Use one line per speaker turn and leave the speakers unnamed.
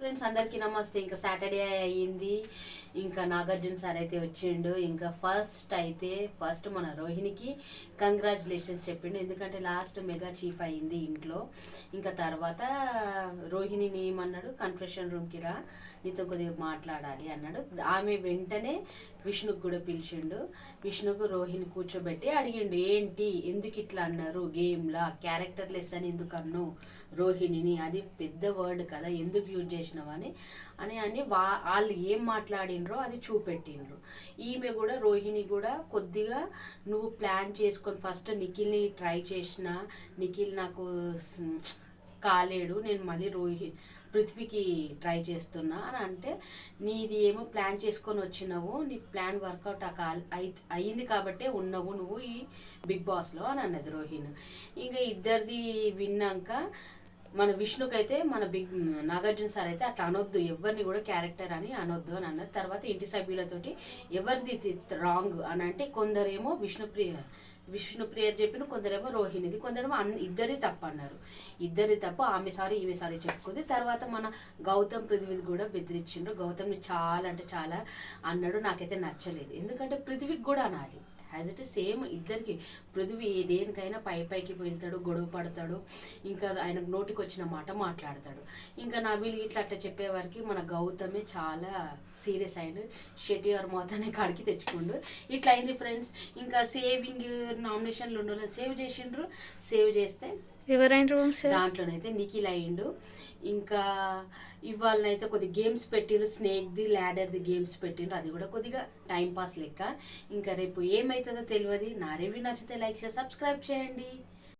Friends అందరికీ నమస్తే. ఇంకా సాటర్డే అయ్యింది. ఇంకా నాగార్జున సార్ అయితే వచ్చిండు. ఇంకా ఫస్ట్ మన రోహిణికి కంగ్రాచులేషన్స్ చెప్పిండు. ఎందుకంటే లాస్ట్ మెగా చీఫ్ అయింది ఇంట్లో. ఇంకా తర్వాత రోహిణిని ఏమన్నాడు, కన్ఫెషన్ రూమ్కి రా, నీతో కొద్దిగా మాట్లాడాలి అన్నాడు. ఆమె వెంటనే విష్ణుకు కూడా పిలిచిండు. విష్ణుకు రోహిణి కూర్చోబెట్టి అడిగిండు, ఏంటి ఎందుకు ఇట్లా అన్నారు, గేమ్లా క్యారెక్టర్ లెస్ అని ఎందుకు అన్నావు రోహిణిని, అది పెద్ద వర్డ్ కదా, ఎందుకు యూజ్ చేసినావని అని వాళ్ళు ఏం మాట్లాడినరో అది చూపెట్టిండ్రు. ఈమె కూడా రోహిణి కూడా కొద్దిగా నువ్వు ప్లాన్ చేసుకొని ఫస్ట్ నిఖిల్ని ట్రై చేసిన, నిఖిల్ నాకు కాలేడు, నేను మళ్ళీ పృథ్వీకి ట్రై చేస్తున్నా అని అంటే, నీది ఏమో ప్లాన్ చేసుకొని వచ్చినావు, నీ ప్లాన్ వర్కౌట్ అయింది కాబట్టే ఉన్నావు నువ్వు ఈ బిగ్ బాస్లో అని అన్నది రోహిణి. ఇంకా ఇద్దరిది విన్నాక మన విష్ణుకైతే మన నాగార్జున సార్ అయితే అట్లా అనొద్దు, ఎవరిని కూడా క్యారెక్టర్ అని అనొద్దు అని అన్నది. తర్వాత ఇంటి సభ్యులతోటి ఎవరిది రాంగ్ అని అంటే, కొందరేమో విష్ణుప్రియ చెప్పిన, కొందరేమో రోహిణిది, కొందరేమో ఇద్దరిది తప్పు అన్నారు. ఇద్దరిది తప్పు, ఆమె సారీ ఈమె సారీ చెప్పుకుంది. తర్వాత మన గౌతమ్ పృథ్వీకి కూడా బెదిరించిండ్రు. గౌతమ్ని చాలా అంటే చాలా అన్నాడు. నాకైతే నచ్చలేదు, ఎందుకంటే పృథ్వీకి కూడా అనాలి. యాజ్ ఇట్ ఈస్ సేమ్ ఇద్దరికి. పృథ్వీ దేనికైనా పైకి వెళ్తాడు, గొడవ పడతాడు, ఇంకా ఆయనకు నోటికి వచ్చిన మాట మాట్లాడతాడు. ఇంకా నవీల్ ఇట్లా అట్లా చెప్పేవారికి మన గౌతమే చాలా సీరియస్ అయిండు. షెట్టిఆర్ మొత్తాన్ని కాడికి తెచ్చుకుండు. ఇట్లా అయింది ఫ్రెండ్స్. ఇంకా సేవింగ్ నామినేషన్లు ఉండాలని సేవ్ చేసిండ్రు. సేవ్ చేస్తే
ఎవరైనా
దాంట్లోనైతే నిఖిల్ అయిండు. ఇంకా ఇవాళనైతే కొద్ది గేమ్స్ పెట్టిండ్రు, స్నేక్ది ల్యాడర్ది గేమ్స్ పెట్టిండ్రు, అది కూడా కొద్దిగా టైంపాస్ లెక్క. ఇంకా రేపు ఏమవుతుందో తెలియదు. నా రివ్యూ నచ్చితే లైక్ చేసి సబ్స్క్రైబ్ చేయండి.